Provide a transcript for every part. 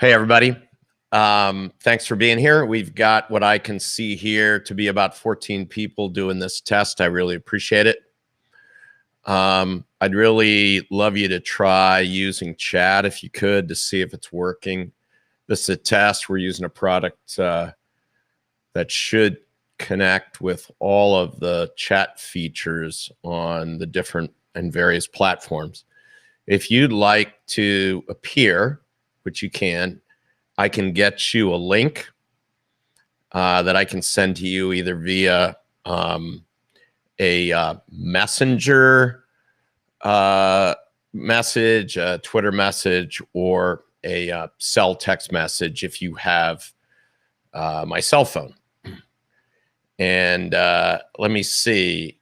Hey, everybody. Thanks for being here. We've got what I can see here to be about 14 people doing this test. I really appreciate it. I'd really love you to try using chat if you could to see if it's working. This is a test. We're using a product that should connect with all of the chat features on the different and various platforms. If you'd like to appear, which you can, I can get you a link that I can send to you either via a messenger message, a Twitter message, or a cell text message if you have my cell phone. And let me see.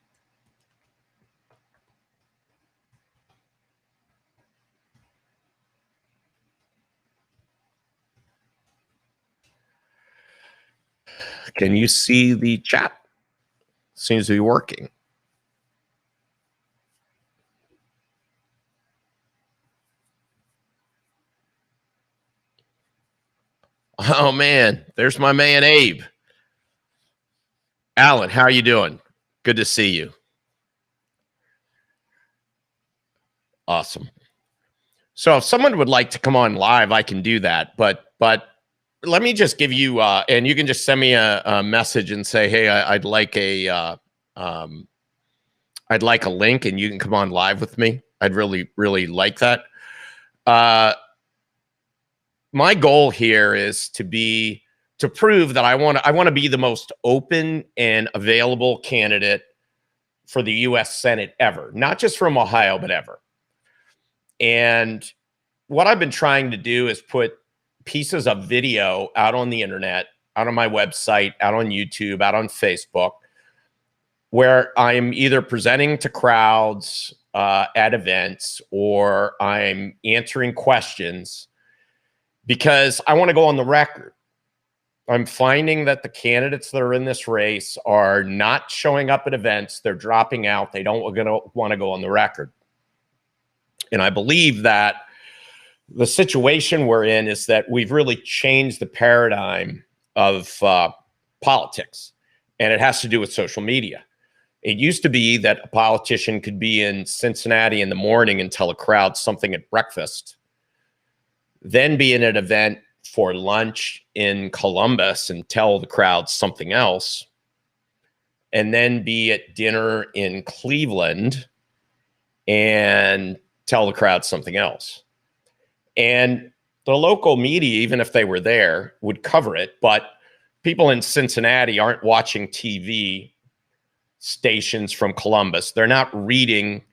Can you see the chat? Seems to be working. Oh, man. There's my man, Abe. Alan, how are you doing? Good to see you. Awesome. So if someone would like to come on live, I can do that. But let me just give you, and you can just send me a message and say, hey, I'd like a link, and you can come on live with me. I'd really like that. My goal here is to prove that I want to be the most open and available candidate for the U.S. Senate ever, not just from Ohio, but ever. And what I've been trying to do is put pieces of video out on the internet, out on my website, out on YouTube, out on Facebook, where I'm either presenting to crowds at events or I'm answering questions because I want to go on the record. I'm finding that the candidates that are in this race are not showing up at events. They're dropping out. They don't want to go on the record. And I believe that the situation we're in is that we've really changed the paradigm of politics, and it has to do with social media. It used to be that a politician could be in Cincinnati in the morning and tell a crowd something at breakfast, then be in an event for lunch in Columbus and tell the crowd something else, and then be at dinner in Cleveland and tell the crowd something else. And the local media, even if they were there, would cover it. But people in Cincinnati aren't watching TV stations from Columbus. They're not reading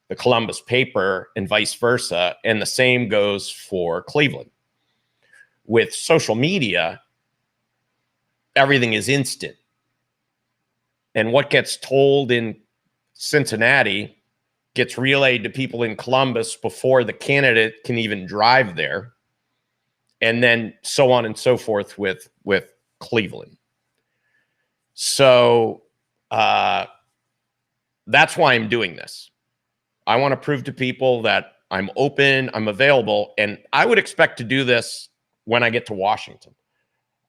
the Columbus paper and vice versa. And the same goes for Cleveland. With social media, everything is instant. And what gets told in Cincinnati gets relayed to people in Columbus before the candidate can even drive there. And then so on and so forth with Cleveland. So that's why I'm doing this. I want to prove to people that I'm open, I'm available, and I would expect to do this when I get to Washington.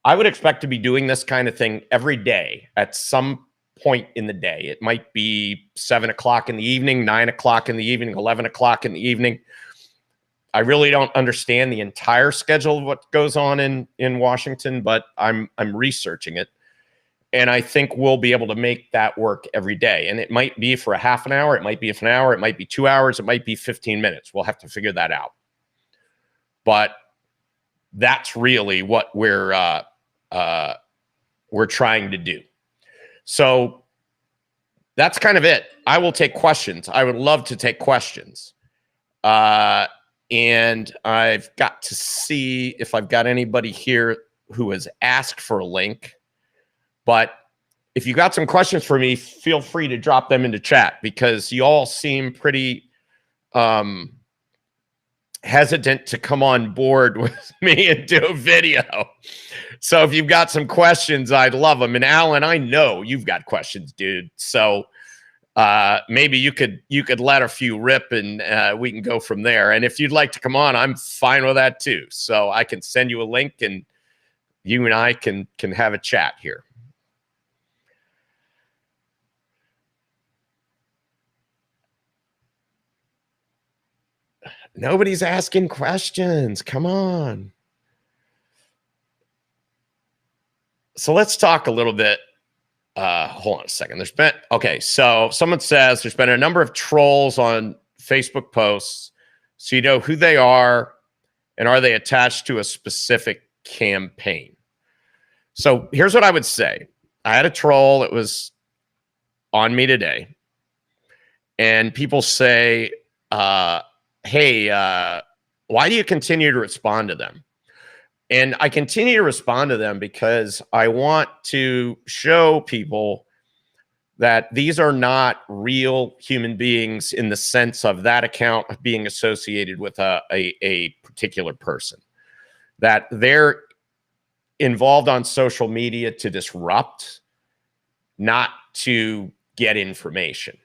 I would expect to be doing this kind of thing every day at some point in the day. It might be 7 o'clock in the evening, 9 o'clock in the evening, 11 o'clock in the evening. I really don't understand the entire schedule of what goes on in Washington, but I'm researching it. And I think we'll be able to make that work every day. And it might be for a half an hour. It might be for an hour. It might be 2 hours. It might be 15 minutes. We'll have to figure that out. But that's really what we're trying to do. So that's kind of it. I will take questions. I would love to take questions. And I've got to see if I've got anybody here who has asked for a link. But if you got some questions for me, feel free to drop them into chat because you all seem pretty hesitant to come on board with me and do a video. So if you've got some questions, I'd love them. And Alan, I know you've got questions, dude. So maybe you could let a few rip, and we can go from there. And if you'd like to come on, I'm fine with that too. So I can send you a link, and you and I can have a chat here. Nobody's asking questions. Come on. So let's talk a little bit. Hold on a second. So someone says there's been a number of trolls on Facebook posts. So you know who they are, and are they attached to a specific campaign? So here's what I would say. I had a troll that was on me today, and people say, hey, why do you continue to respond to them? And I continue to respond to them because I want to show people that these are not real human beings in the sense of that account being associated with a particular person, that they're involved on social media to disrupt, not to get information.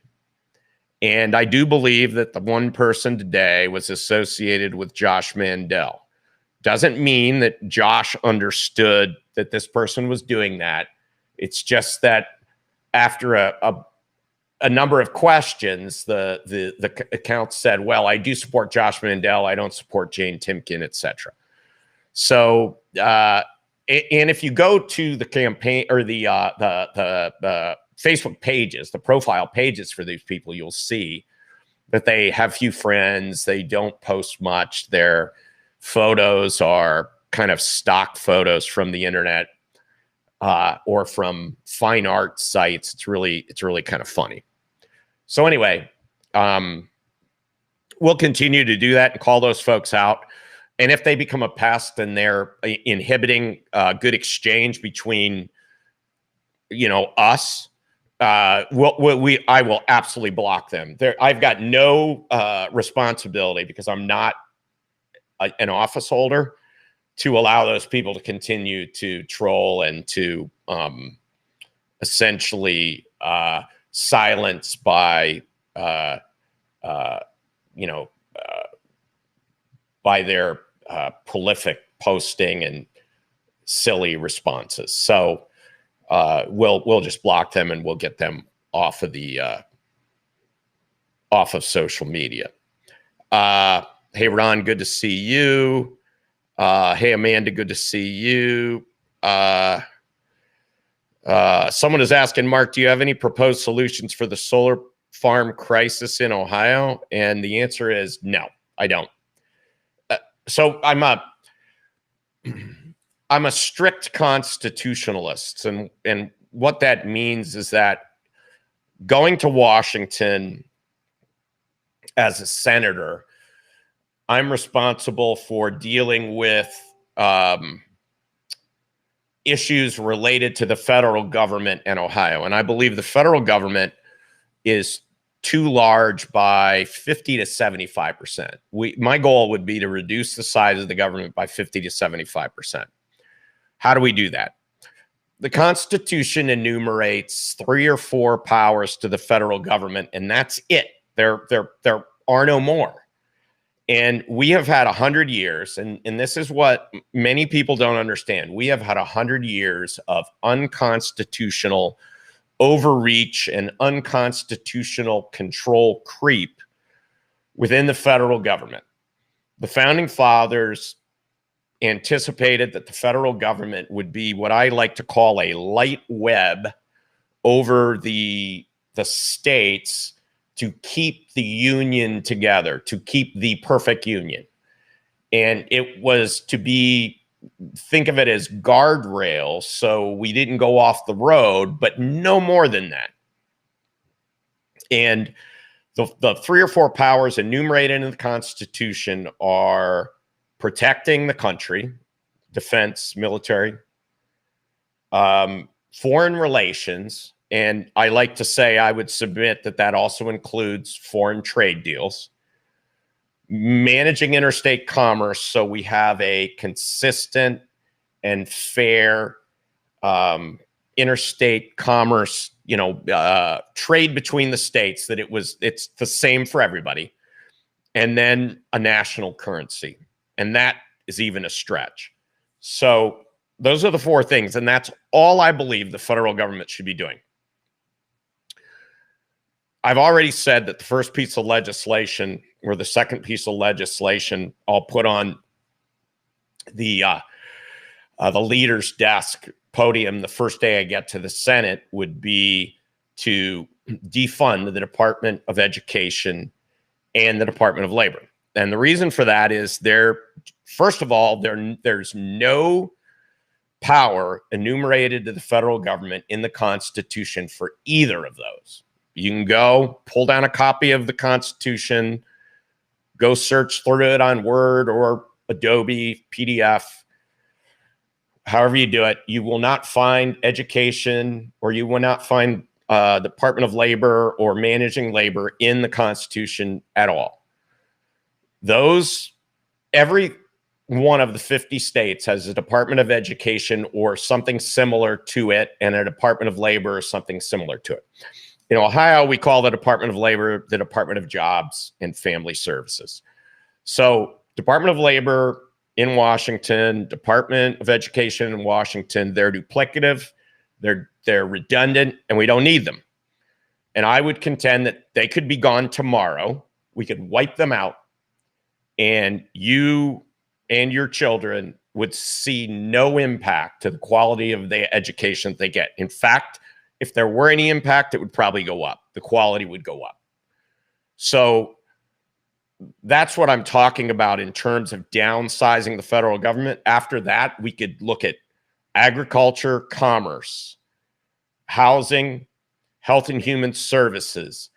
And I do believe that the one person today was associated with Josh Mandel. Doesn't mean that Josh understood that this person was doing that. It's just that after a number of questions, the account said, well, I do support Josh Mandel. I don't support Jane Timken, etc. So, and if you go to the campaign or the Facebook pages, the profile pages for these people, you'll see that they have few friends. They don't post much. Their photos are kind of stock photos from the internet or from fine art sites. It's really kind of funny. So anyway, we'll continue to do that and call those folks out. And if they become a pest and they're inhibiting good exchange between, us, I will absolutely block them. I've got no responsibility, because I'm not an office holder, to allow those people to continue to troll and to essentially silence by by their prolific posting and silly responses. So we'll just block them, and we'll get them off of the off of social media. Hey Ron, good to see you. Hey Amanda, good to see you. Someone is asking, Mark, do you have any proposed solutions for the solar farm crisis in Ohio? And the answer is no, I don't. So I'm a strict constitutionalist, and what that means is that going to Washington as a senator, I'm responsible for dealing with issues related to the federal government in Ohio. And I believe the federal government is too large by 50 to 75%. My goal would be to reduce the size of the government by 50 to 75%. How do we do that? The Constitution enumerates 3 or 4 powers to the federal government, and that's it. There are no more. And we have had 100 years, and this is what many people don't understand. We have had 100 years of unconstitutional overreach and unconstitutional control creep within the federal government. The founding fathers anticipated that the federal government would be what I like to call a light web over the states to keep the union together, to keep the perfect union. And it was to be, think of it as guardrails, so we didn't go off the road, but no more than that. And the 3 or 4 powers enumerated in the Constitution are protecting the country, defense, military, foreign relations, and I like to say I would submit that also includes foreign trade deals, managing interstate commerce so we have a consistent and fair interstate commerce, trade between the states, that it's the same for everybody, and then a national currency. And that is even a stretch. So those are the four things, and that's all I believe the federal government should be doing. I've already said that the first piece of legislation, or the second piece of legislation, I'll put on the leader's desk podium the first day I get to the Senate, would be to defund the Department of Education and the Department of Labor. And the reason for that is first of all, there's no power enumerated to the federal government in the Constitution for either of those. You can go pull down a copy of the Constitution, go search through it on Word or Adobe PDF, however you do it. You will not find education, or you will not find Department of Labor or managing labor in the Constitution at all. Every one of the 50 states has a Department of Education or something similar to it, and a Department of Labor or something similar to it. In Ohio, we call the Department of Labor the Department of Jobs and Family Services. So Department of Labor in Washington, Department of Education in Washington, they're duplicative, they're redundant, and we don't need them. And I would contend that they could be gone tomorrow. We could wipe them out, and you and your children would see no impact to the quality of the education that they get. In fact, if there were any impact, it would probably go up. The quality would go up. So that's what I'm talking about in terms of downsizing the federal government. After that, we could look at agriculture, commerce, housing, health and human services.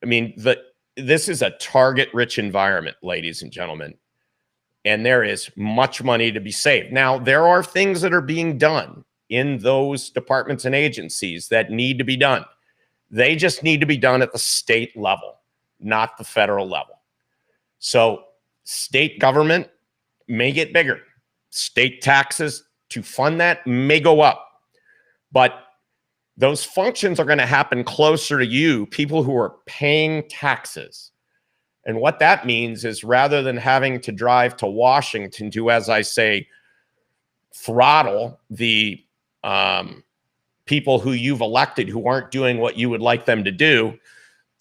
I mean, this is a target-rich environment, ladies and gentlemen, and there is much money to be saved. Now, there are things that are being done in those departments and agencies that need to be done. They just need to be done at the state level, not the federal level. So state government may get bigger. State taxes to fund that may go up. But those functions are going to happen closer to you, people who are paying taxes. And what that means is, rather than having to drive to Washington to, as I say, throttle the people who you've elected who aren't doing what you would like them to do,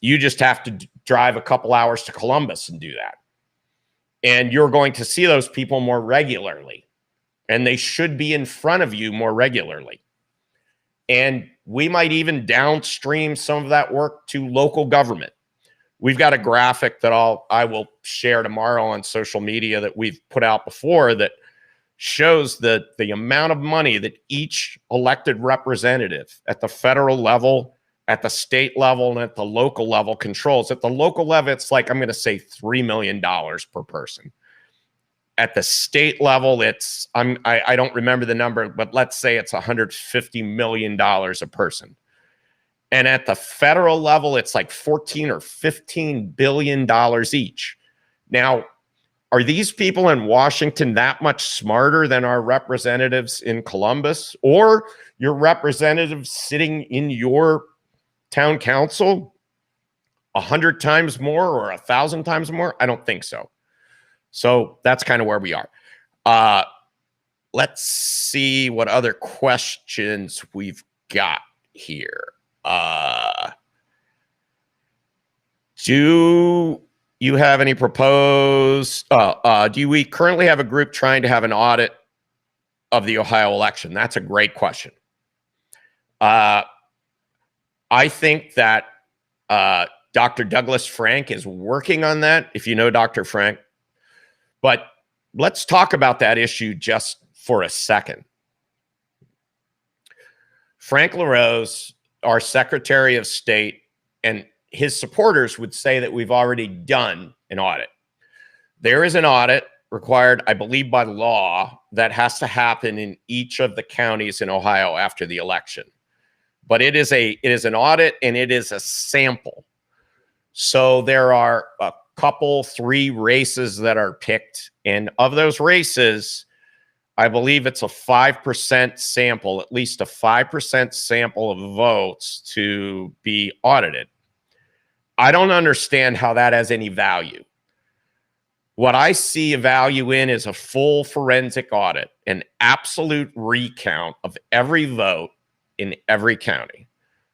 you just have to drive a couple hours to Columbus and do that. And you're going to see those people more regularly, and they should be in front of you more regularly. And we might even downstream some of that work to local government. We've got a graphic that I will share tomorrow on social media that we've put out before, that shows the amount of money that each elected representative at the federal level, at the state level, and at the local level controls. At the local level, it's like, I'm going to say $3 million per person. At the state level, I don't remember the number, but let's say it's $150 million a person. And at the federal level, it's like $14 or $15 billion each. Now, are these people in Washington that much smarter than our representatives in Columbus, or your representatives sitting in your town council 100 times more or 1,000 times more? I don't think so. So that's kind of where we are. Let's see what other questions we've got here. Do you have any proposed, do we currently have a group trying to have an audit of the Ohio election? That's a great question. I think that Dr. Douglas Frank is working on that, if you know Dr. Frank. But let's talk about that issue just for a second. Frank LaRose, our Secretary of State, and his supporters would say that we've already done an audit. There is an audit required, I believe, by law that has to happen in each of the counties in Ohio after the election. But it is an audit, and it is a sample. So there are a couple, 3 races that are picked, and of those races, I believe it's a 5% sample, at least a 5% sample of votes to be audited. I don't understand how that has any value. What I see a value in is a full forensic audit, an absolute recount of every vote in every county.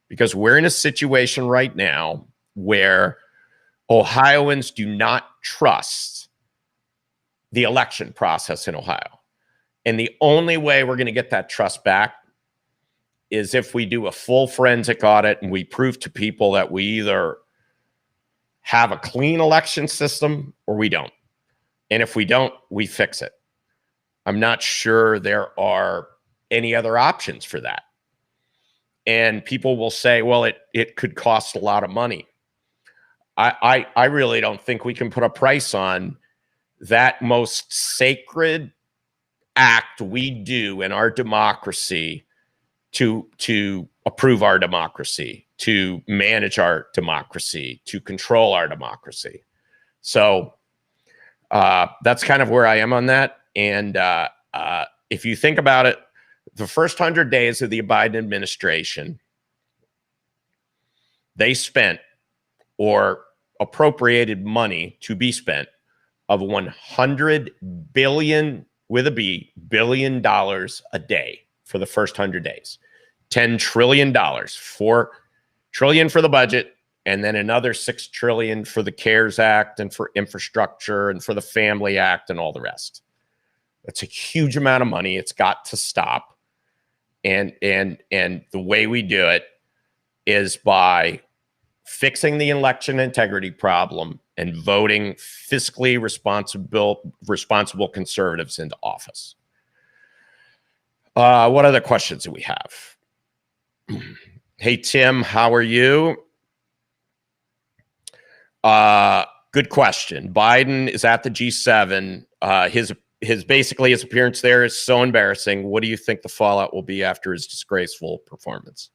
Because we're in a situation right now where Ohioans do not trust the election process in Ohio. And the only way we're going to get that trust back is if we do a full forensic audit and we prove to people that we either have a clean election system or we don't. And if we don't, we fix it. I'm not sure there are any other options for that. And people will say, well, it could cost a lot of money. I really don't think we can put a price on that most sacred act we do in our democracy to approve our democracy, to manage our democracy, to control our democracy. So that's kind of where I am on that. And if you think about it, the first 100 days of the Biden administration, they spent or appropriated money to be spent of $100 billion with a B, $billion a day for the first 100 days. $10 trillion, $4 trillion for the budget, and then another $6 trillion for the CARES Act and for infrastructure and for the Family Act and all the rest. That's a huge amount of money. It's got to stop. And the way we do it is by fixing the election integrity problem and voting fiscally responsible conservatives into office. What other questions do we have? Hey, Tim, how are you? Good question. Biden is at the G7. His basically his appearance there is so embarrassing. What do you think the fallout will be after his disgraceful performance?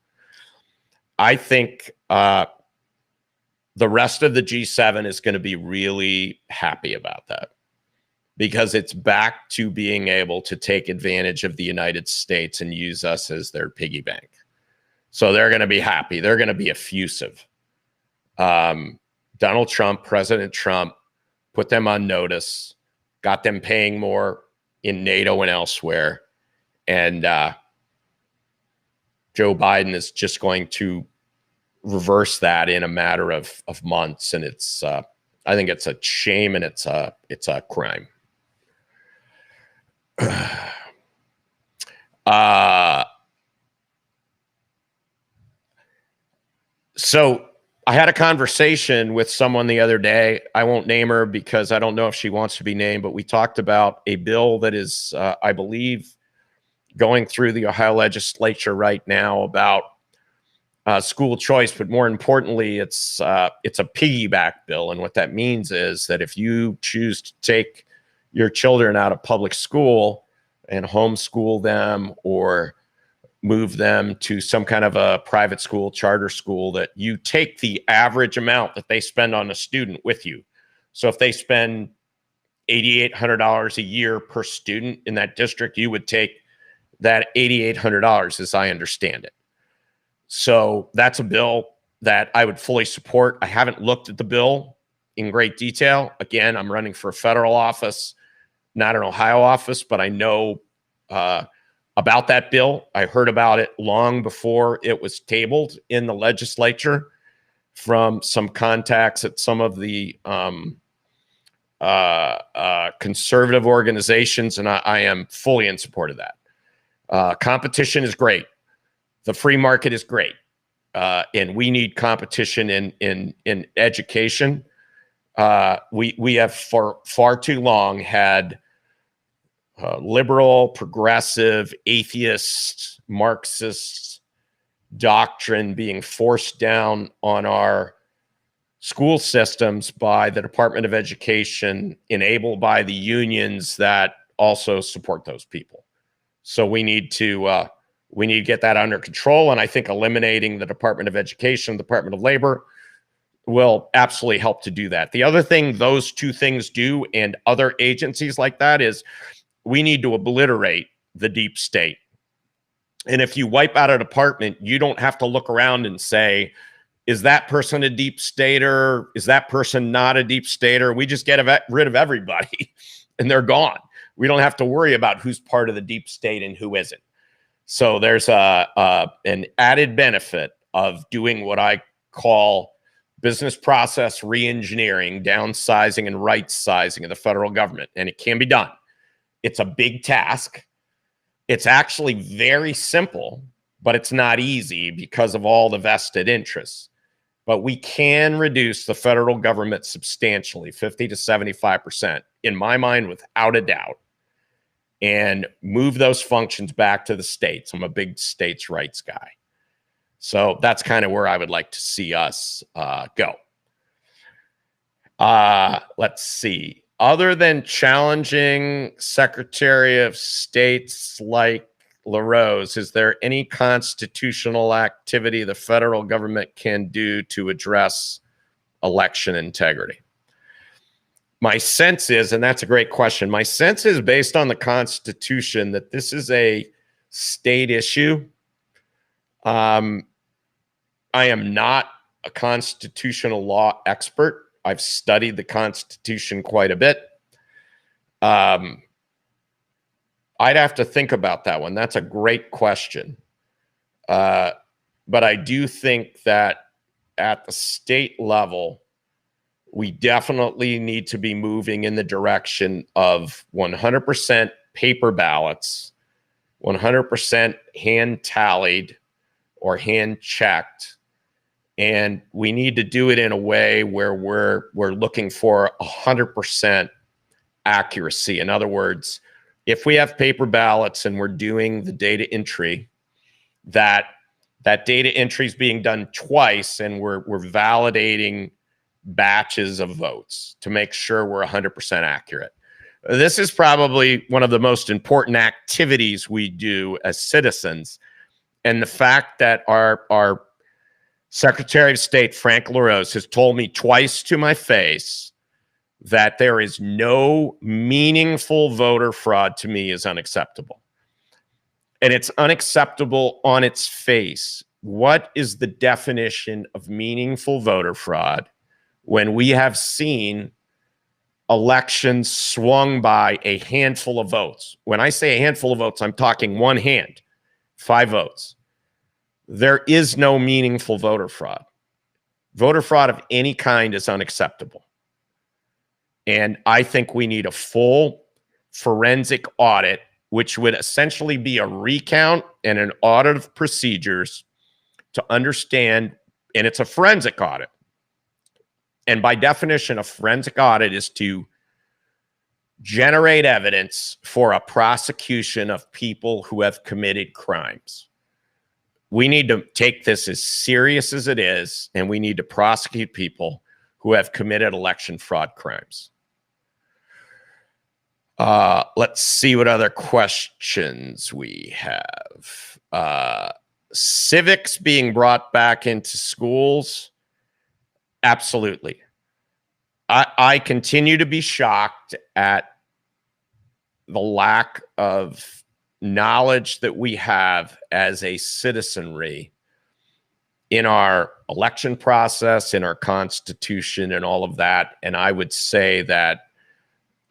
I think the rest of the G7 is going to be really happy about that because it's back to being able to take advantage of the United States and use us as their piggy bank. So they're going to be happy. They're going to be effusive. Donald Trump, President Trump, put them on notice, got them paying more in NATO and elsewhere. And Joe Biden is just going to reverse that in a matter of months. And it's, I think it's a shame and it's a crime. So I had a conversation with someone the other day. I won't name her because I don't know if she wants to be named, but we talked about a bill that is, I believe, going through the Ohio legislature right now about school choice. But more importantly, it's a piggyback bill. And what that means is that if you choose to take your children out of public school and homeschool them or move them to some kind of a private school, charter school, that you take the average amount that they spend on a student with you. So if they spend $8,800 a year per student in that district, you would take that $8,800 as I understand it. So that's a bill that I would fully support. I haven't looked at the bill in great detail. Again, I'm running for a federal office, not an Ohio office, but I know about that bill. I heard about it long before it was tabled in the legislature from some contacts at some of the conservative organizations, and I am fully in support of that. Competition is great. The free market is great. And we need competition in education. We have for far too long had liberal, progressive, atheist, Marxist doctrine being forced down on our school systems by the Department of Education, enabled by the unions that also support those people. So we need to get that under control. And I think eliminating the Department of Education, the Department of Labor will absolutely help to do that. The other thing those two things do, and other agencies like that, is we need to obliterate the deep state. And if you wipe out a department, you don't have to look around and say, is that person a deep stater? Is that person not a deep stater? We just get rid of everybody and they're gone. We don't have to worry about who's part of the deep state and who isn't. So there's an added benefit of doing what I call business process reengineering, downsizing and right-sizing of the federal government. And it can be done. It's a big task. It's actually very simple, but it's not easy because of all the vested interests. But we can reduce the federal government substantially, 50 to 75%, in my mind, without a doubt, and move those functions back to the states. I'm a big states' rights guy. So that's kind of where I would like to see us go. Let's see. Other than challenging Secretary of States like LaRose, is there any constitutional activity the federal government can do to address election integrity? My sense is, and that's a great question, my sense is based on the Constitution that this is a state issue. I am not a constitutional law expert. I've studied the Constitution quite a bit. I'd have to think about that one. That's a great question. But I do think that at the state level, we definitely need to be moving in the direction of 100% paper ballots, 100% hand tallied or hand checked. And we need to do it in a way where we're looking for 100% accuracy. In other words, if we have paper ballots and we're doing the data entry, that data entry is being done twice, and we're validating batches of votes to make sure we're 100% accurate. This is probably one of the most important activities we do as citizens. And the fact that our Secretary of State, Frank LaRose, has told me twice to my face that there is no meaningful voter fraud, to me, is unacceptable. And it's unacceptable on its face. What is the definition of meaningful voter fraud when we have seen elections swung by a handful of votes? When I say a handful of votes, I'm talking one hand, 5 votes. There is no meaningful voter fraud. Voter fraud of any kind is unacceptable. And I think we need a full forensic audit, which would essentially be a recount and an audit of procedures to understand, and it's a forensic audit. And by definition, a forensic audit is to generate evidence for a prosecution of people who have committed crimes. We need to take this as serious as it is, and we need to prosecute people who have committed election fraud crimes. Let's see what other questions we have. Civics being brought back into schools. Absolutely. I continue to be shocked at the lack of knowledge that we have as a citizenry in our election process, in our Constitution, and all of that. And I would say that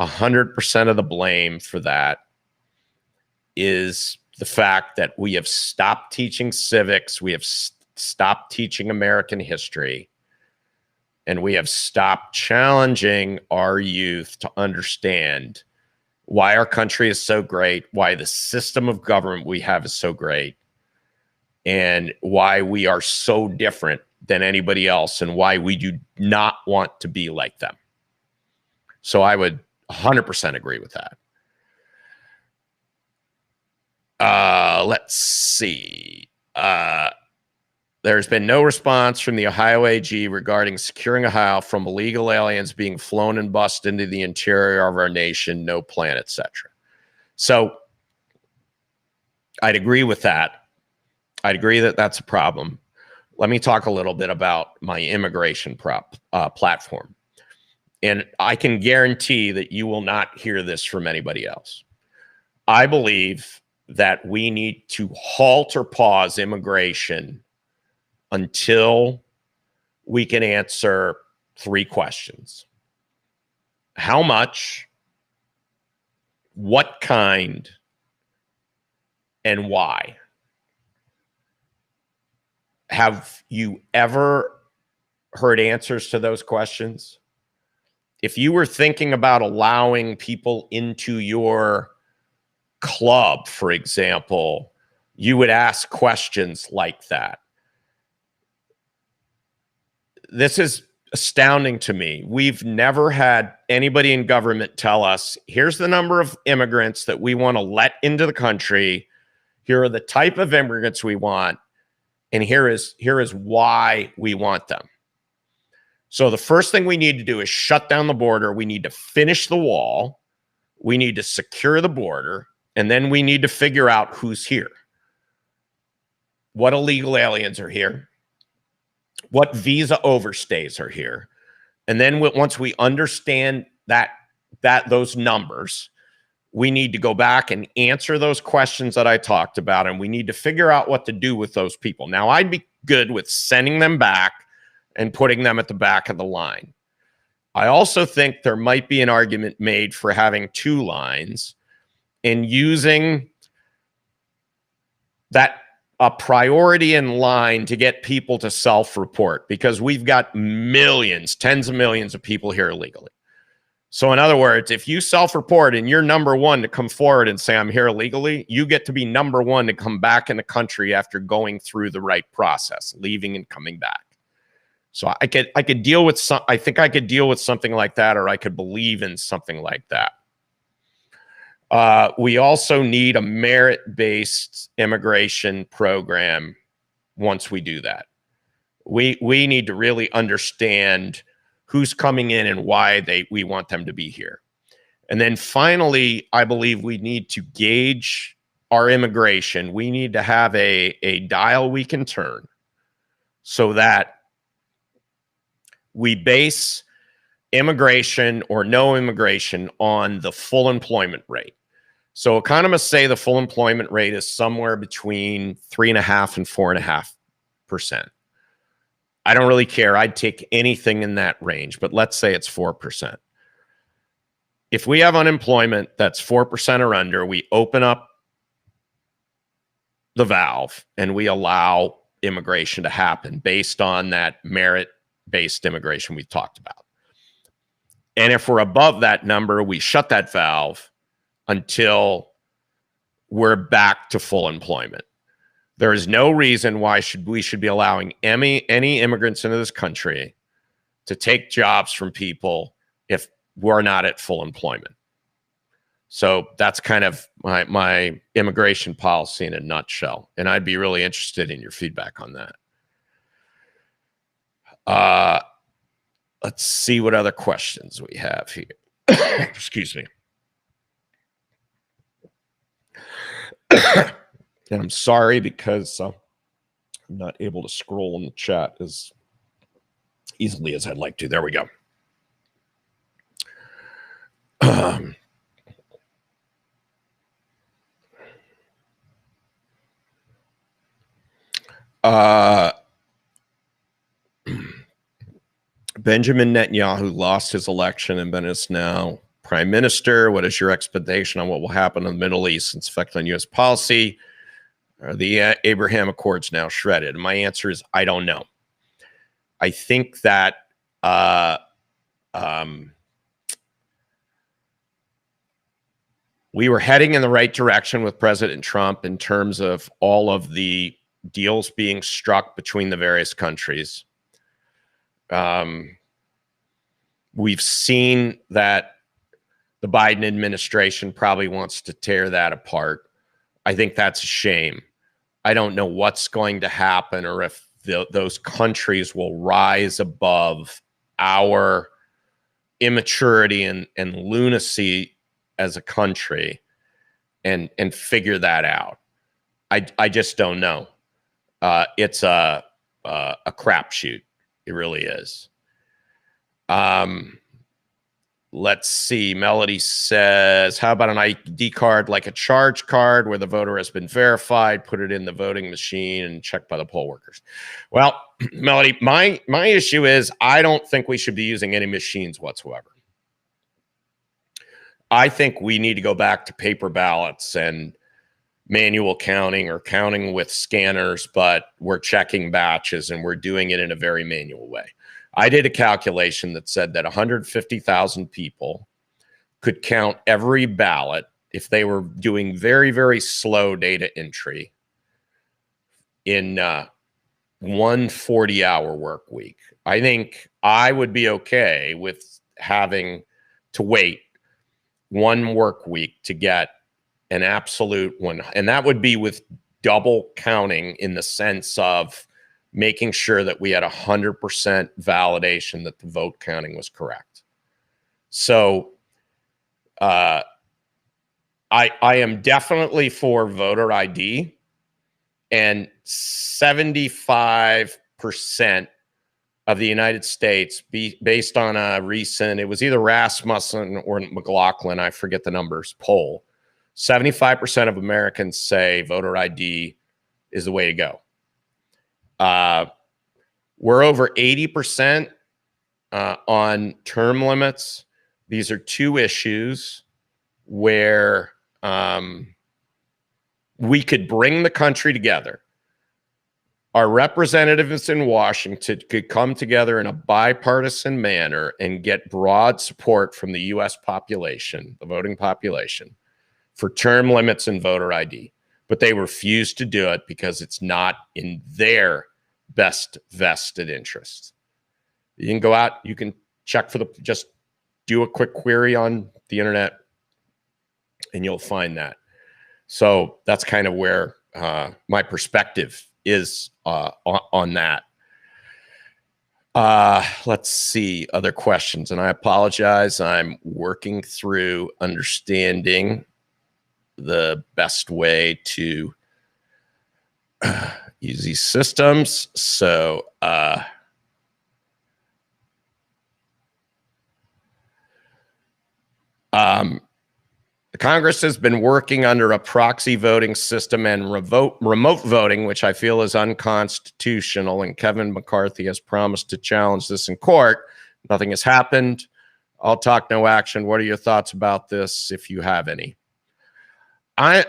100% of the blame for that is the fact that we have stopped teaching civics, we have stopped teaching American history, and we have stopped challenging our youth to understand why our country is so great, why the system of government we have is so great, and why we are so different than anybody else, and why we do not want to be like them. So I would 100% agree with that. Let's see. There's been no response from the Ohio AG regarding securing Ohio from illegal aliens being flown and bussed into the interior of our nation, no plan, etc. So I'd agree with that. I'd agree that that's a problem. Let me talk a little bit about my immigration platform. And I can guarantee that you will not hear this from anybody else. I believe that we need to halt or pause immigration until we can answer 3 questions. How much, what kind, and why? Have you ever heard answers to those questions? If you were thinking about allowing people into your club, for example, you would ask questions like that. This is astounding to me. We've never had anybody in government tell us, here's the number of immigrants that we want to let into the country. Here are the type of immigrants we want. And here is why we want them. So the first thing we need to do is shut down the border. We need to finish the wall. We need to secure the border. And then we need to figure out who's here. What illegal aliens are here? What visa overstays are here? And then once we understand those numbers, we need to go back and answer those questions that I talked about, and we need to figure out what to do with those people. Now, I'd be good with sending them back and putting them at the back of the line. I also think there might be an argument made for having 2 lines and using that a priority in line to get people to self-report, because we've got millions, tens of millions of people here illegally. So in other words, if you self-report and you're number 1 to come forward and say, I'm here illegally, you get to be number 1 to come back in the country after going through the right process, leaving and coming back. So I could deal with I think I could deal with something like that, or I could believe in something like that. We also need a merit-based immigration program once we do that. We need to really understand who's coming in and why we want them to be here. And then finally, I believe we need to gauge our immigration. We need to have a dial we can turn so that we base immigration or no immigration on the full employment rate. So economists say the full employment rate is somewhere between 3.5% and 4.5%. I don't really care. I'd take anything in that range, but let's say it's 4%. If we have unemployment that's 4% or under, we open up the valve and we allow immigration to happen based on that merit-based immigration we've talked about. And if we're above that number, we shut that valve until we're back to full employment. There is no reason why we should be allowing any immigrants into this country to take jobs from people if we're not at full employment. So that's kind of my immigration policy in a nutshell. And I'd be really interested in your feedback on that. Let's see what other questions we have here. Excuse me. And I'm sorry because I'm not able to scroll in the chat as easily as I'd like to. There we go. Benjamin Netanyahu lost his election and is now prime minister. What is your expectation on what will happen in the Middle East and its effect on U.S. policy? Are the Abraham Accords now shredded? And my answer is I don't know. I think that we were heading in the right direction with President Trump in terms of all of the deals being struck between the various countries. We've seen that the Biden administration probably wants to tear that apart. I think that's a shame. I don't know what's going to happen or if those countries will rise above our immaturity and lunacy as a country and figure that out. I just don't know. It's a crapshoot. It really is. Let's see. Melody says, how about an ID card like a charge card where the voter has been verified, put it in the voting machine and checked by the poll workers? Well, Melody, my issue is I don't think we should be using any machines whatsoever. I think we need to go back to paper ballots and manual counting or counting with scanners, but we're checking batches and we're doing it in a very manual way. I did a calculation that said that 150,000 people could count every ballot if they were doing very, very slow data entry in one 40-hour work week. I think I would be okay with having to wait one work week to get an absolute one. And that would be with double counting in the sense of making sure that we had 100% validation that the vote counting was correct. So I am definitely for voter ID, and 75% of the United States, based on a recent, it was either Rasmussen or McLaughlin, I forget the numbers, poll, 75% of Americans say voter ID is the way to go. We're over 80% on term limits. These are two issues where we could bring the country together. Our representatives in Washington could come together in a bipartisan manner and get broad support from the U.S. population, the voting population, for term limits and voter ID. But they refuse to do it because it's not in their best vested interest. You can go out, you can check for just do a quick query on the internet and you'll find that. So that's kind of where my perspective is on that. Let's see other questions. And I apologize. I'm working through understanding the best way to use these systems. So the Congress has been working under a proxy voting system and remote voting, which I feel is unconstitutional, and Kevin McCarthy has promised to challenge this in court. Nothing has happened. I'll talk, no action. What are your thoughts about this, if you have any? I'm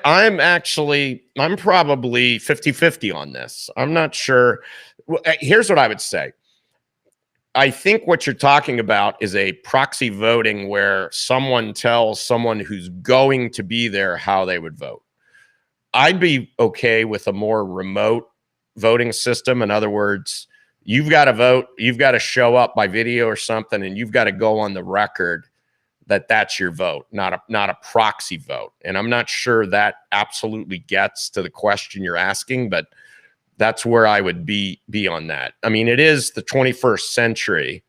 probably 50-50 on this. I'm not sure. Here's what I would say. I think what you're talking about is a proxy voting where someone tells someone who's going to be there how they would vote. I'd be okay with a more remote voting system. In other words, you've got to vote, you've got to show up by video or something, and you've got to go on the record that that's your vote, not a proxy vote. And I'm not sure that absolutely gets to the question you're asking, but that's where I would be on that. I mean, it is the 21st century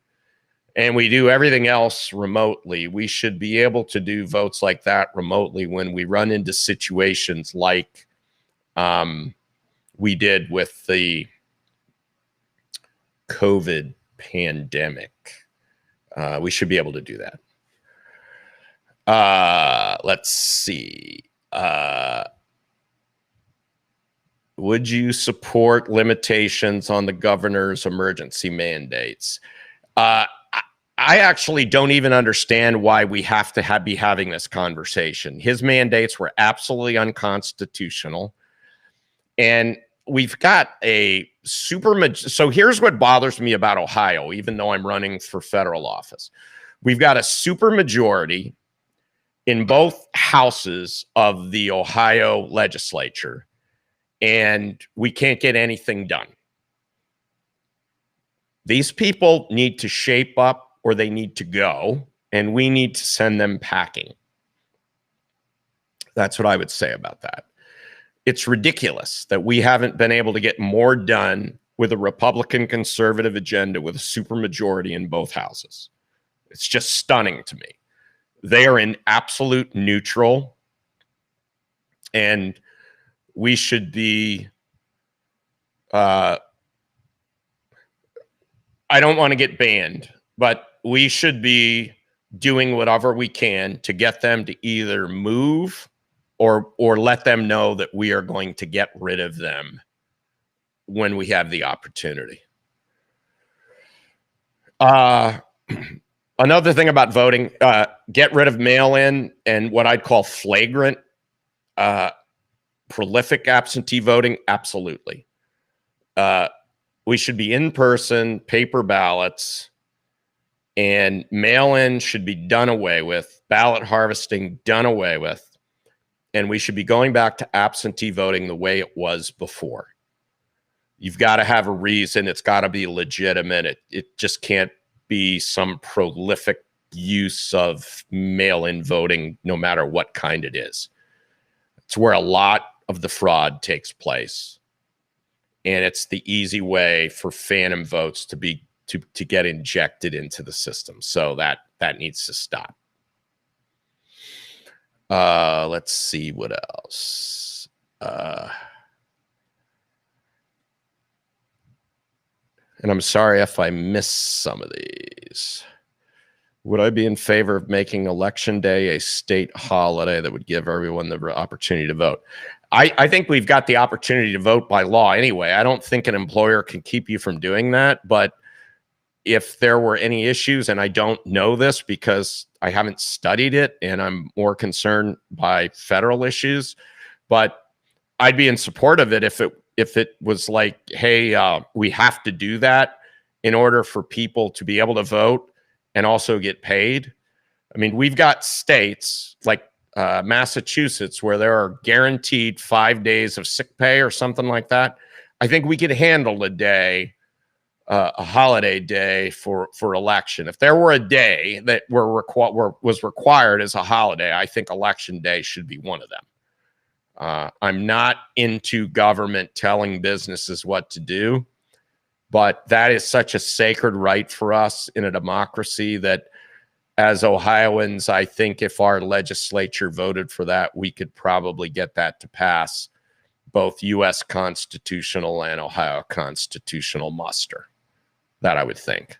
and we do everything else remotely. We should be able to do votes like that remotely when we run into situations like we did with the COVID pandemic. We should be able to do that. Let's see. Would you support limitations on the governor's emergency mandates? I actually don't even understand why we have to be having this conversation. His mandates were absolutely unconstitutional. And we've got a so here's what bothers me about Ohio, even though I'm running for federal office. We've got a supermajority in both houses of the Ohio legislature, and we can't get anything done. These people need to shape up or they need to go, and we need to send them packing. That's what I would say about that. It's ridiculous that we haven't been able to get more done with a Republican conservative agenda with a supermajority in both houses. It's just stunning to me. They are in absolute neutral, and we should be, I don't want to get banned, but we should be doing whatever we can to get them to either move or let them know that we are going to get rid of them when we have the opportunity. Another thing about voting, get rid of mail-in and what I'd call flagrant, prolific absentee voting. Absolutely. We should be in-person, paper ballots, and mail-in should be done away with, ballot harvesting done away with, and we should be going back to absentee voting the way it was before. You've got to have a reason. It's got to be legitimate. It just can't be some prolific use of mail-in voting, no matter what kind it is. It's where a lot of the fraud takes place. And it's the easy way for phantom votes to get injected into the system. So that needs to stop. Let's see what else. And I'm sorry if I missed some of these. Would I be in favor of making Election Day a state holiday that would give everyone the opportunity to vote? I think we've got the opportunity to vote by law anyway. I don't think an employer can keep you from doing that. But if there were any issues, and I don't know this because I haven't studied it and I'm more concerned by federal issues, but I'd be in support of it if it was like, hey, we have to do that in order for people to be able to vote and also get paid. I mean, we've got states like Massachusetts where there are guaranteed 5 days of sick pay or something like that. I think we could handle a day, a holiday day for election. If there were a day that was required as a holiday, I think Election Day should be one of them. I'm not into government telling businesses what to do, but that is such a sacred right for us in a democracy that as Ohioans, I think if our legislature voted for that, we could probably get that to pass both U.S. constitutional and Ohio constitutional muster. That I would think.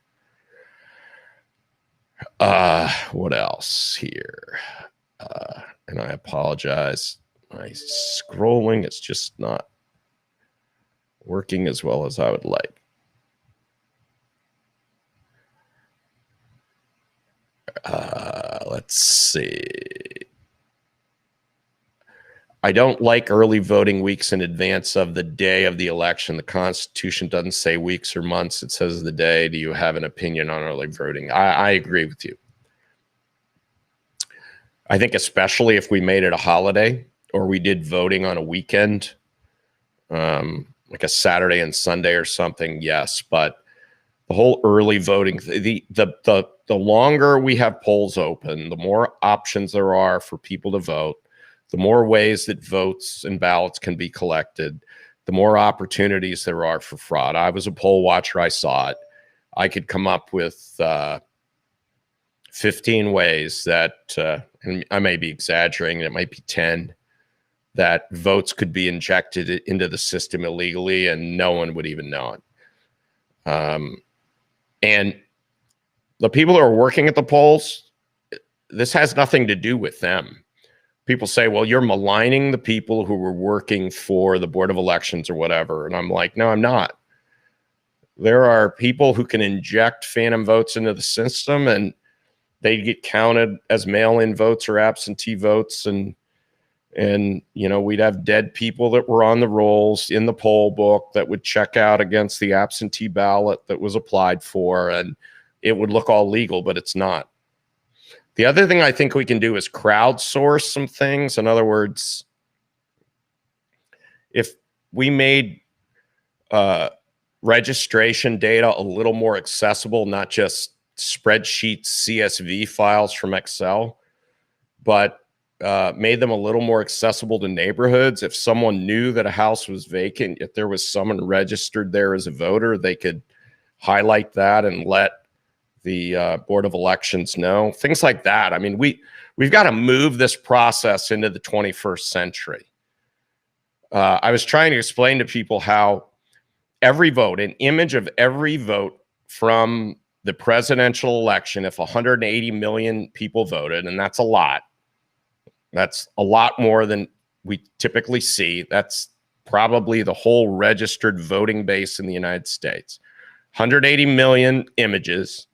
What else here? And I apologize. My scrolling is just not working as well as I would like. Let's see. I don't like early voting weeks in advance of the day of the election. The Constitution doesn't say weeks or months. It says the day. Do you have an opinion on early voting? I agree with you. I think especially if we made it a holiday or we did voting on a weekend, like a Saturday and Sunday or something, yes. But the whole early voting, the longer we have polls open, the more options there are for people to vote, the more ways that votes and ballots can be collected, the more opportunities there are for fraud. I was a poll watcher. I saw it. I could come up with 15 ways that, and I may be exaggerating, it might be 10, that votes could be injected into the system illegally and no one would even know it. And the people who are working at the polls, this has nothing to do with them. People say, well, you're maligning the people who were working for the Board of Elections or whatever. And I'm like, no, I'm not. There are people who can inject phantom votes into the system and they get counted as mail-in votes or absentee votes. And you know, we'd have dead people that were on the rolls in the poll book that would check out against the absentee ballot that was applied for. And it would look all legal, but it's not. The other thing I think we can do is crowdsource some things. In other words, if we made registration data a little more accessible, not just spreadsheet CSV files from Excel, but made them a little more accessible to neighborhoods. If someone knew that a house was vacant, if there was someone registered there as a voter, they could highlight that and let the Board of Elections know. Things like that. I mean, we've got to move this process into the 21st century. I was trying to explain to people how every vote, an image of every vote from the presidential election, if 180 million people voted, and that's a lot more than we typically see. That's probably the whole registered voting base in the United States. 180 million images,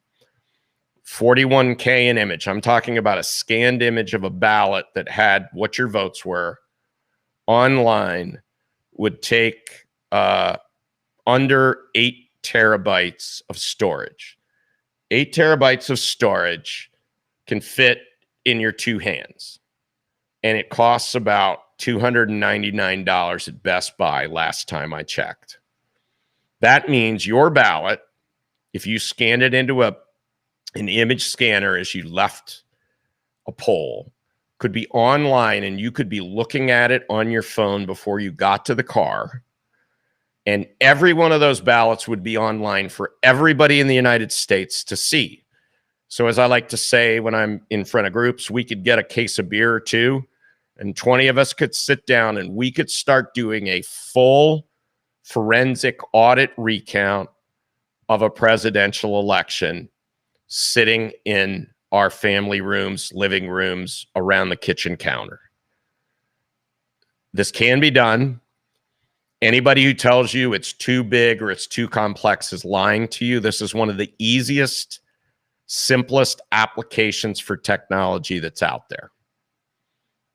41K an image. I'm talking about a scanned image of a ballot that had what your votes were online, would take under 8 terabytes of storage. 8 terabytes of storage can fit in your two hands. And it costs about $299 at Best Buy last time I checked. That means your ballot, if you scanned it into an image scanner as you left a poll, could be online, and you could be looking at it on your phone before you got to the car. And every one of those ballots would be online for everybody in the United States to see. So as I like to say when I'm in front of groups, we could get a case of beer or two, and 20 of us could sit down and we could start doing a full forensic audit recount of a presidential election, sitting in our family rooms, living rooms, around the kitchen counter. This can be done. Anybody who tells you it's too big or it's too complex is lying to you. This is one of the easiest, simplest applications for technology that's out there.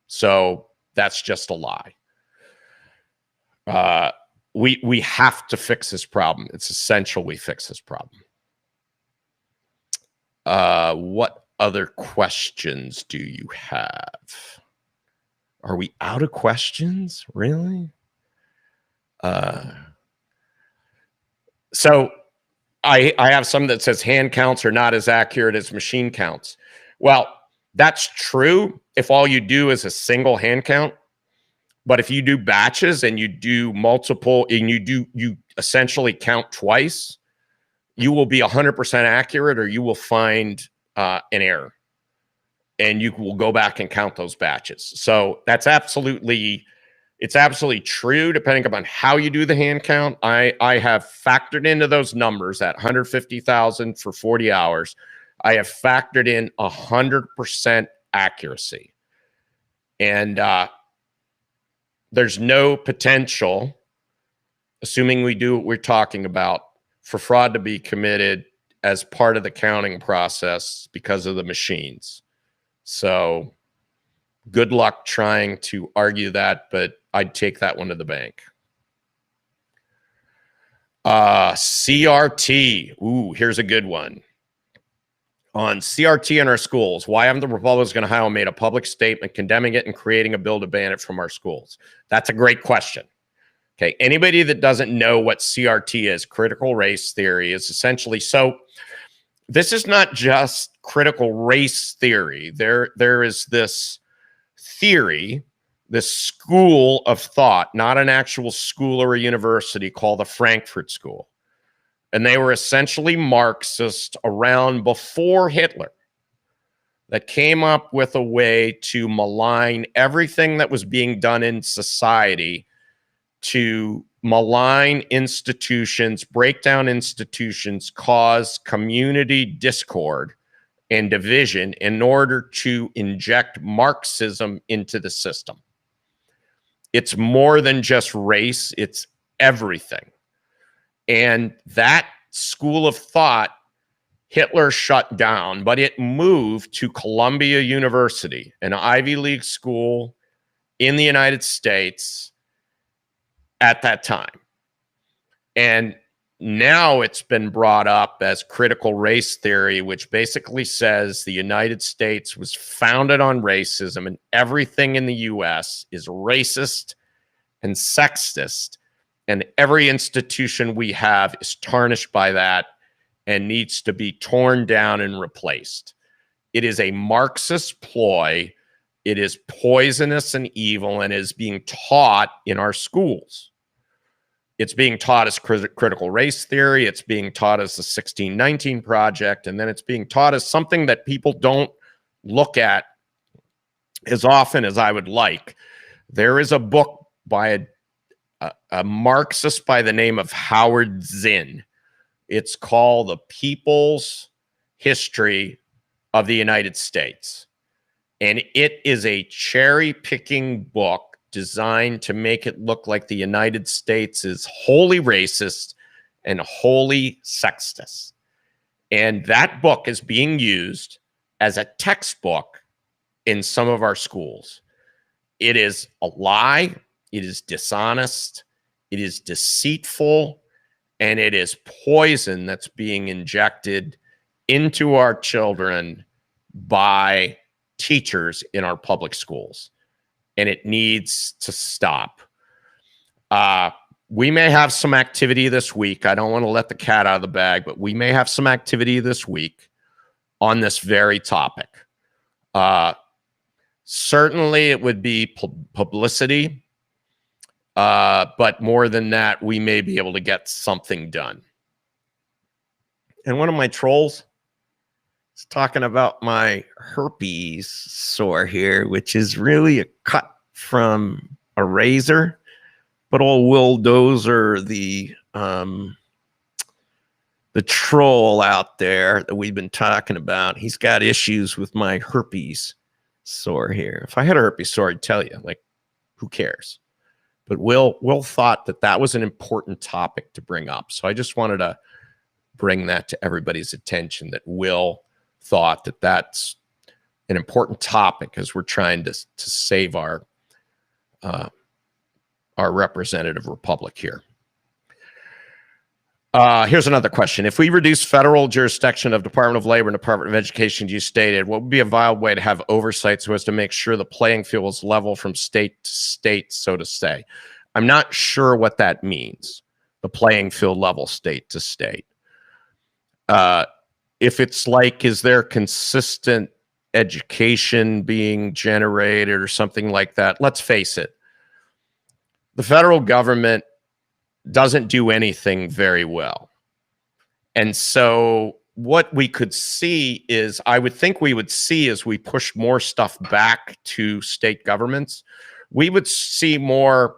So that's just a lie. We have to fix this problem. It's essential we fix this problem. What other questions do you have? Are we out of questions? Really? So I have some that says hand counts are not as accurate as machine counts. Well, that's true if all you do is a single hand count. But if you do batches and you do multiple and you essentially count twice, you will be 100% accurate, or you will find an error, and you will go back and count those batches. So that's absolutely true, depending upon how you do the hand count. I have factored into those numbers at 150,000 for 40 hours. I have factored in 100% accuracy. And there's no potential, assuming we do what we're talking about, for fraud to be committed as part of the counting process because of the machines. So good luck trying to argue that, but I'd take that one to the bank. CRT. Ooh, here's a good one. On CRT in our schools, why haven't the Republicans in Ohio made a public statement condemning it and creating a bill to ban it from our schools? That's a great question. Okay, anybody that doesn't know what CRT is, critical race theory, is essentially, so this is not just critical race theory. There is this theory, this school of thought, not an actual school or a university, called the Frankfurt School. And they were essentially Marxist around before Hitler, that came up with a way to malign everything that was being done in society, to malign institutions, break down institutions, cause community discord and division in order to inject Marxism into the system. It's more than just race, it's everything. And that school of thought, Hitler shut down, but it moved to Columbia University, an Ivy League school in the United States at that time. And now it's been brought up as critical race theory, which basically says the United States was founded on racism, and everything in the US is racist and sexist. And every institution we have is tarnished by that and needs to be torn down and replaced. It is a Marxist ploy. It is poisonous and evil, and is being taught in our schools. It's being taught as critical race theory. It's being taught as the 1619 Project. And then it's being taught as something that people don't look at as often as I would like. There is a book by a Marxist by the name of Howard Zinn It's called The People's History of the United States. And it is a cherry-picking book designed to make it look like the United States is wholly racist and wholly sexist. And that book is being used as a textbook in some of our schools. It is a lie. It is dishonest. It is deceitful. And it is poison that's being injected into our children by teachers in our public schools. And it needs to stop. We may have some activity this week. I don't want to let the cat out of the bag, but we may have some activity this week on this very topic. Certainly it would be publicity. But more than that, we may be able to get something done. And one of my trolls is talking about my herpes sore here, which is really a cut from a razor. But old Will Dozer, the troll out there that we've been talking about, he's got issues with my herpes sore here. If I had a herpes sore, I'd tell you, like, who cares? But Will thought that that was an important topic to bring up. So I just wanted to bring that to everybody's attention, that Will thought that that's an important topic as we're trying to save our representative republic here. Here's another question. If we reduce federal jurisdiction of Department of Labor and Department of Education, you stated, what would be a viable way to have oversight so as to make sure the playing field is level from state to state, so to say? I'm not sure what that means, the playing field level state to state. If it's like, is there consistent education being generated or something like that? Let's face it. The federal government doesn't do anything very well. And so what we could see is, I would think we would see, as we push more stuff back to state governments, we would see more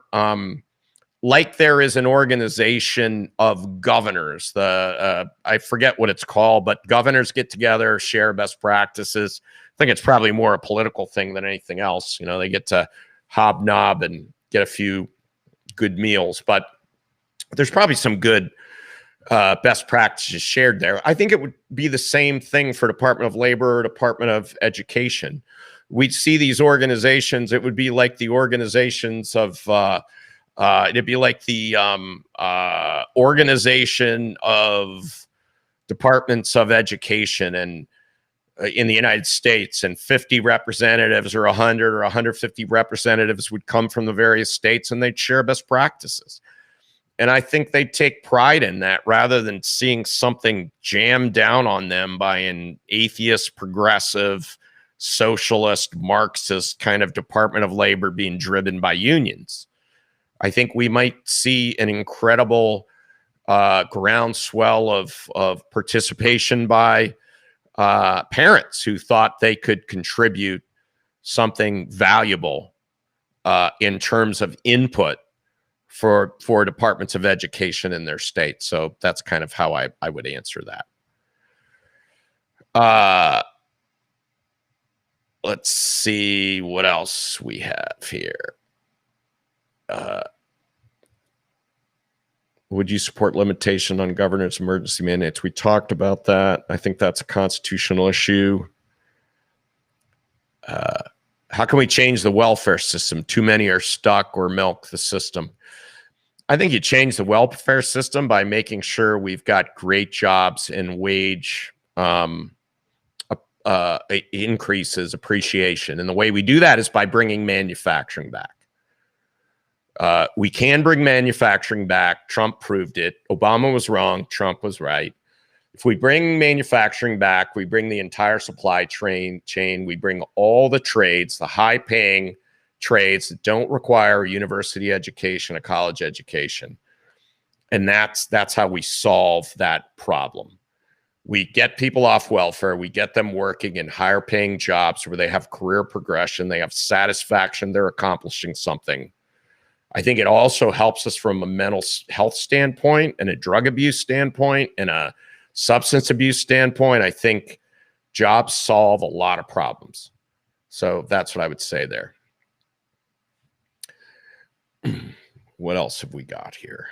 like there is an organization of governors. I forget what it's called, but governors get together, share best practices. I think it's probably more a political thing than anything else. You know, they get to hobnob and get a few good meals, but there's probably some good best practices shared there. I think it would be the same thing for Department of Labor or Department of Education. We'd see these organizations. It would be like the organizations of, it'd be like the organization of departments of education and in the United States, and 50 representatives or 100 or 150 representatives would come from the various states and they'd share best practices. And I think they take pride in that rather than seeing something jammed down on them by an atheist, progressive, socialist, Marxist kind of Department of Labor being driven by unions. I think we might see an incredible groundswell of participation by parents who thought they could contribute something valuable in terms of input for departments of education in their state. So that's kind of how I would answer that. Let's see what else we have here. Would you support limitation on governors' emergency mandates? We talked about that. I think that's a constitutional issue. How can we change the welfare system? Too many are stuck, or milk the system. I think you change the welfare system by making sure we've got great jobs and wage increases, appreciation. And the way we do that is by bringing manufacturing back. We can bring manufacturing back. Trump proved it. Obama was wrong. Trump was right. If we bring manufacturing back, we bring the entire supply chain, we bring all the trades, the high-paying trades that don't require a university education, a college education. And that's how we solve that problem. We get people off welfare. We get them working in higher-paying jobs where they have career progression. They have satisfaction. They're accomplishing something. I think it also helps us from a mental health standpoint and a drug abuse standpoint and a substance abuse standpoint. I think jobs solve a lot of problems. So that's what I would say there. What else have we got here?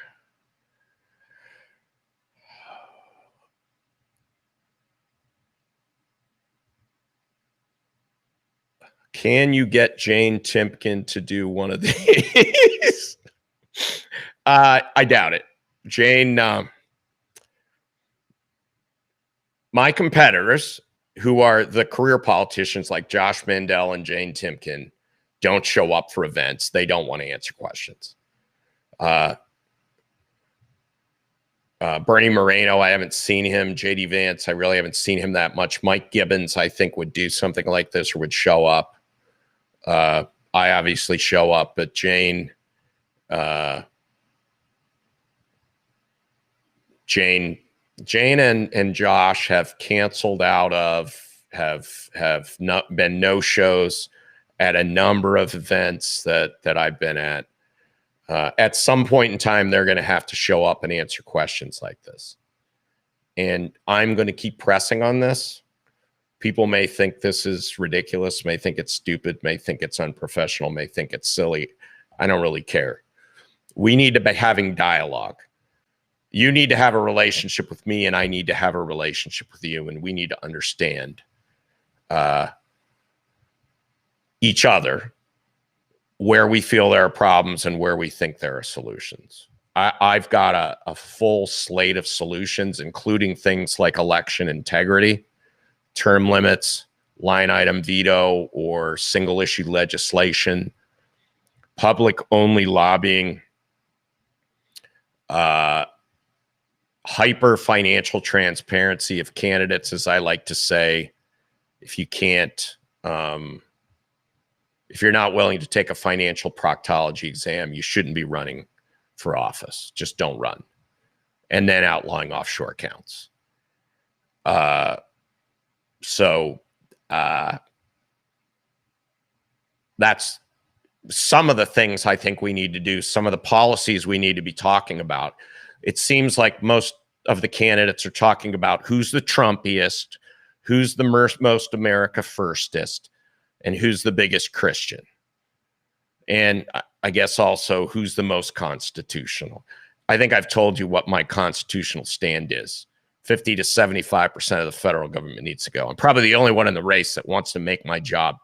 Can you get Jane Timken to do one of these? I doubt it. Jane, my competitors, who are the career politicians like Josh Mandel and Jane Timken, don't show up for events. They don't want to answer questions. Bernie Moreno, I haven't seen him. JD Vance, I really haven't seen him that much. Mike Gibbons, I think, would do something like this or would show up. I obviously show up, but Jane and Josh have canceled out of, have not been no shows at a number of events that I've been at. At some point in time, they're going to have to show up and answer questions like this. And I'm going to keep pressing on this. People may think this is ridiculous, may think it's stupid, may think it's unprofessional, may think it's silly. I don't really care. We need to be having dialogue. You need to have a relationship with me, and I need to have a relationship with you, and we need to understand each other, where we feel there are problems and where we think there are solutions. I've got a full slate of solutions, including things like election integrity, term limits, line item veto or single issue legislation, public only lobbying, hyper financial transparency of candidates, as I like to say. If you can't, if you're not willing to take a financial proctology exam, you shouldn't be running for office. Just don't run. And then outlawing offshore accounts. So that's some of the things I think we need to do, some of the policies we need to be talking about. It seems like most of the candidates are talking about who's the Trumpiest, who's the most America firstest, and who's the biggest Christian. And I guess also who's the most constitutional. I think I've told you what my constitutional stand is. 50 to 75% of the federal government needs to go. I'm probably the only one in the race that wants to make my job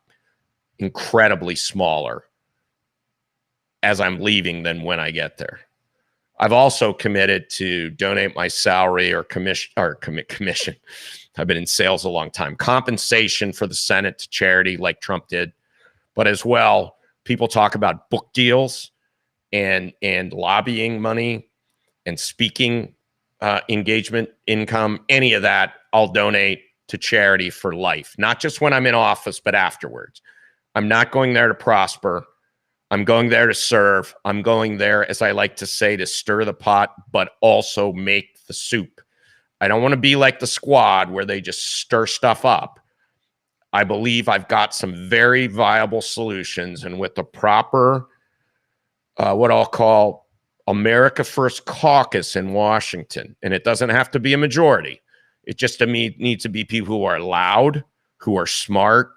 incredibly smaller as I'm leaving than when I get there. I've also committed to donate my salary or commission. I've been in sales a long time. Compensation for the Senate to charity like Trump did. But as well, people talk about book deals and lobbying money and speaking engagement income. Any of that, I'll donate to charity for life. Not just when I'm in office, but afterwards. I'm not going there to prosper. I'm going there to serve. I'm going there, as I like to say, to stir the pot, but also make the soup. I don't want to be like the Squad where they just stir stuff up. I believe I've got some very viable solutions, and with the proper, what I'll call America First caucus in Washington, and it doesn't have to be a majority. It just needs to be people who are loud, who are smart,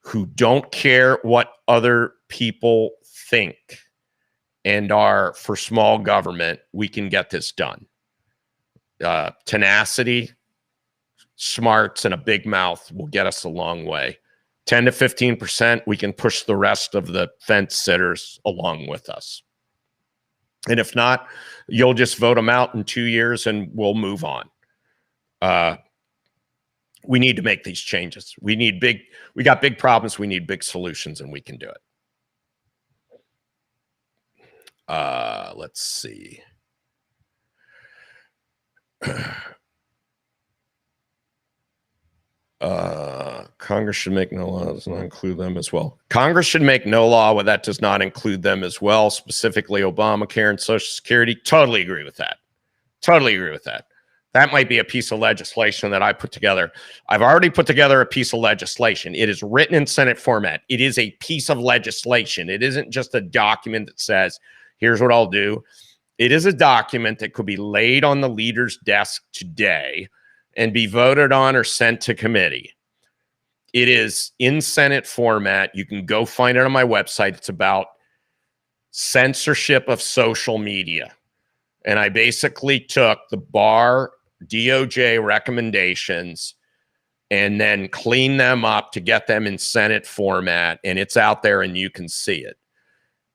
who don't care what other people think, and are for small government. We can get this done. Tenacity, smarts, and a big mouth will get us a long way. 10 to 15%, we can push the rest of the fence sitters along with us. And if not, you'll just vote them out in 2 years and we'll move on. We need to make these changes. We got big problems. We need big solutions, and we can do it. Let's see. Congress should make no law that does not include them as well. Congress should make no law that does not include them as well, specifically Obamacare and Social Security. Totally agree with that. Totally agree with that. That might be a piece of legislation that I put together. I've already put together a piece of legislation. It is written in Senate format. It is a piece of legislation. It isn't just a document that says, here's what I'll do. It is a document that could be laid on the leader's desk today and be voted on or sent to committee. It is in Senate format. You can go find it on my website. It's about censorship of social media. And I basically took the bar DOJ recommendations and then cleaned them up to get them in Senate format. And it's out there and you can see it.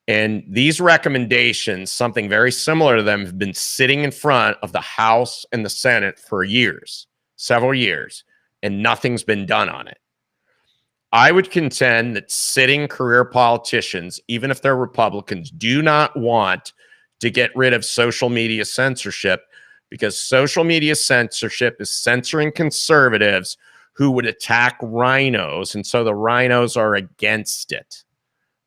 And these recommendations, something very similar to them, have been sitting in front of the House and the Senate for years, several years, and nothing's been done on it. I would contend that sitting career politicians, even if they're Republicans, do not want to get rid of social media censorship, because social media censorship is censoring conservatives who would attack rhinos. And so the rhinos are against it.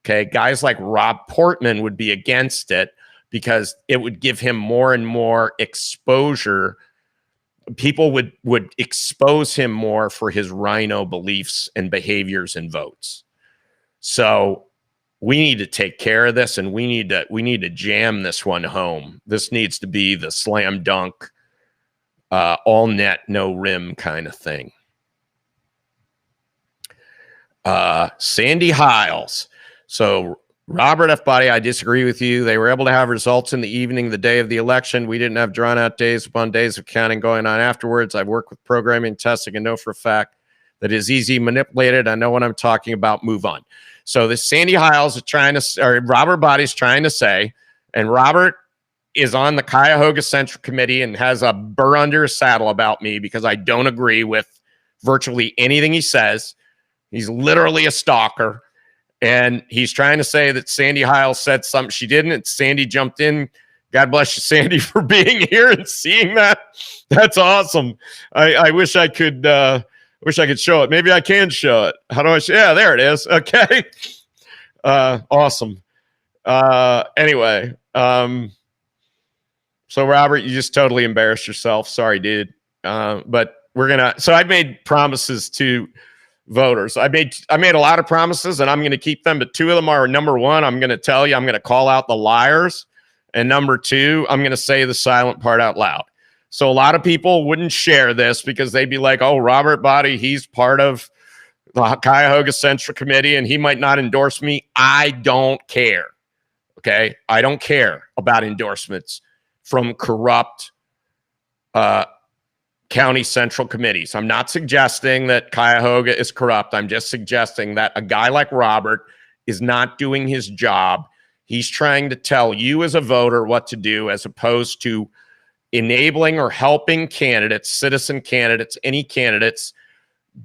Okay. Guys like Rob Portman would be against it because it would give him more and more exposure. People would expose him more for his rhino beliefs and behaviors and votes. So we need to take care of this, and we need to jam this one home. This needs to be the slam dunk, all net, no rim kind of thing. Sandy Hiles. So Robert F. Body, I disagree with you. They were able to have results in the evening, the day of the election. We didn't have drawn out days upon days of counting going on afterwards. I've worked with programming, testing, and know for a fact that is easy manipulated. I know what I'm talking about. Move on. So this Sandy Hiles is trying to, or Robert Body's trying to say, and Robert is on the Cuyahoga Central Committee and has a burr under his saddle about me because I don't agree with virtually anything he says. He's literally a stalker. And he's trying to say that Sandy Hiles said something she didn't, and Sandy jumped in. God bless you, Sandy, for being here and seeing that. That's awesome. I wish I could show it. Maybe I can show it. How do I show? Yeah, there it is. Okay. Awesome. Anyway, so Robert, you just totally embarrassed yourself. Sorry, dude. But so I made promises to voters. I made a lot of promises, and I'm going to keep them, but two of them are: number one, I'm going to tell you, I'm going to call out the liars, and number two, I'm going to say the silent part out loud. So a lot of people wouldn't share this because they'd be like, oh, Robert Body, he's part of the Cuyahoga Central Committee and he might not endorse me. I don't care. Okay. I don't care about endorsements from corrupt county central committees. I'm not suggesting that Cuyahoga is corrupt. I'm just suggesting that a guy like Robert is not doing his job. He's trying to tell you as a voter what to do, as opposed to enabling or helping candidates, citizen candidates, any candidates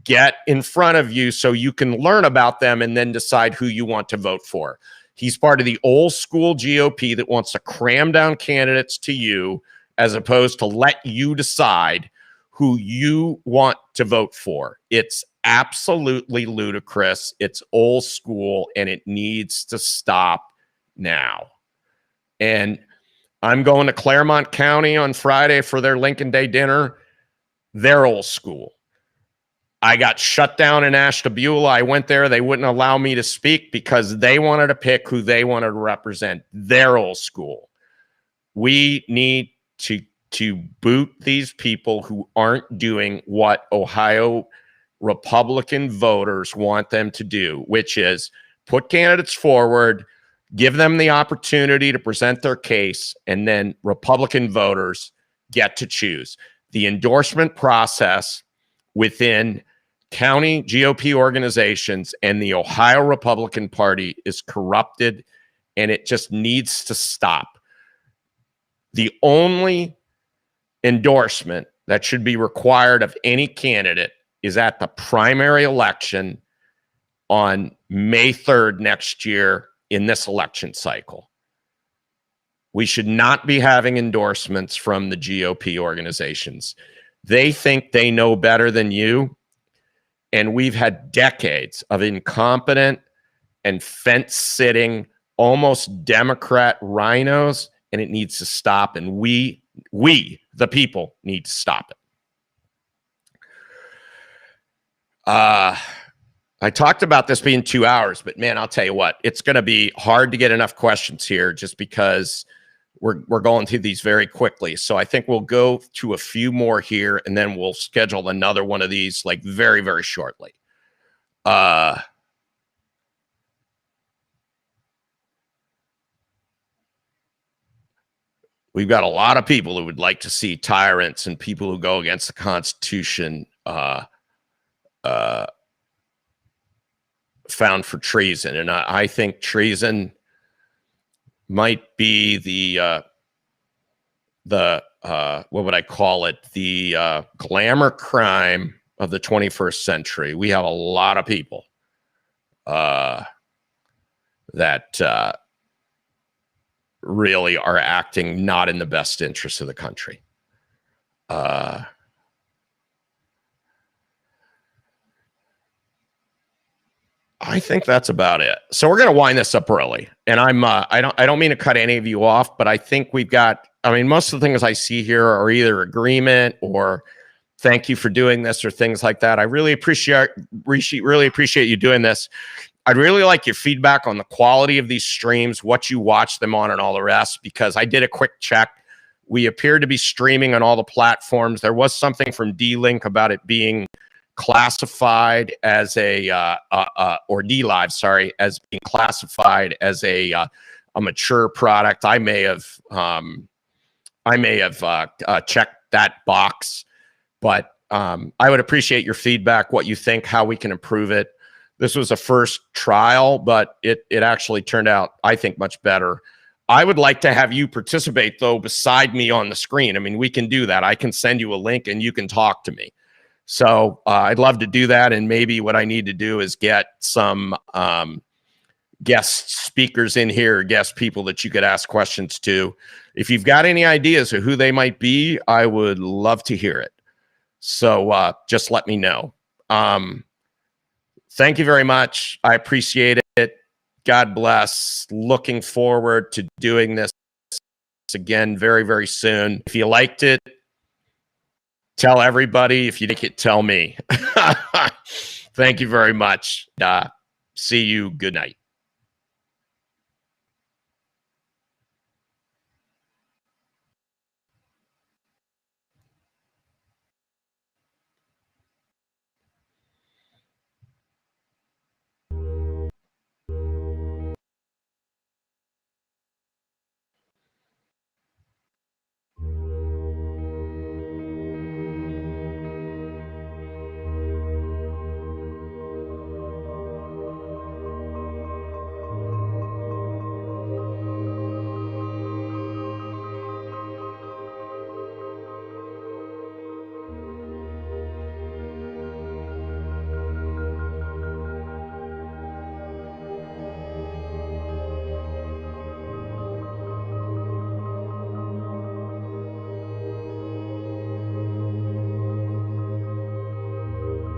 get in front of you so you can learn about them and then decide who you want to vote for. He's part of the old school GOP that wants to cram down candidates to you as opposed to let you decide who you want to vote for. It's absolutely ludicrous. It's old school, and it needs to stop now. And I'm going to Claremont County on Friday for their Lincoln Day dinner. They're old school. I got shut down in Ashtabula. I went there. They wouldn't allow me to speak because they wanted to pick who they wanted to represent. They're old school. We need to boot these people who aren't doing what Ohio Republican voters want them to do, which is put candidates forward, give them the opportunity to present their case, and then Republican voters get to choose. The endorsement process within county GOP organizations and the Ohio Republican Party is corrupted, and it just needs to stop. The only endorsement that should be required of any candidate is at the primary election on May 3rd next year in this election cycle. We should not be having endorsements from the GOP organizations. They think they know better than you. And we've had decades of incompetent and fence-sitting, almost Democrat rhinos, and it needs to stop. And we We, the people, need to stop it. I talked about this being 2 hours, but man, I'll tell you what, it's going to be hard to get enough questions here just because we're going through these very quickly. So I think we'll go to a few more here, and then we'll schedule another one of these like very, very shortly. We've got a lot of people who would like to see tyrants and people who go against the Constitution found for treason. And I think treason might be the what would I call it? The glamour crime of the 21st century. We have a lot of people that really are acting not in the best interest of the country. I think that's about it. So we're going to wind this up early, and I don't mean to cut any of you off, but I think we've got. I mean, most of the things I see here are either agreement or thank you for doing this or things like that. I really appreciate you doing this. I'd really like your feedback on the quality of these streams, what you watch them on, and all the rest, because I did a quick check. We appear to be streaming on all the platforms. There was something from D-Link about it being classified as or D-Live, sorry, as being classified as a mature product. I may have checked that box, but I would appreciate your feedback, what you think, how we can improve it. This was a first trial, but it actually turned out, I think, much better. I would like to have you participate, though, beside me on the screen. I mean, we can do that. I can send you a link and you can talk to me. So I'd love to do that. And maybe what I need to do is get some guest speakers in here, guest people that you could ask questions to. If you've got any ideas of who they might be, I would love to hear it. So just let me know. Thank you very much. I appreciate it. God bless. Looking forward to doing this again very, very soon. If you liked it, tell everybody. If you didn't like it, tell me. Thank you very much. See you. Good night.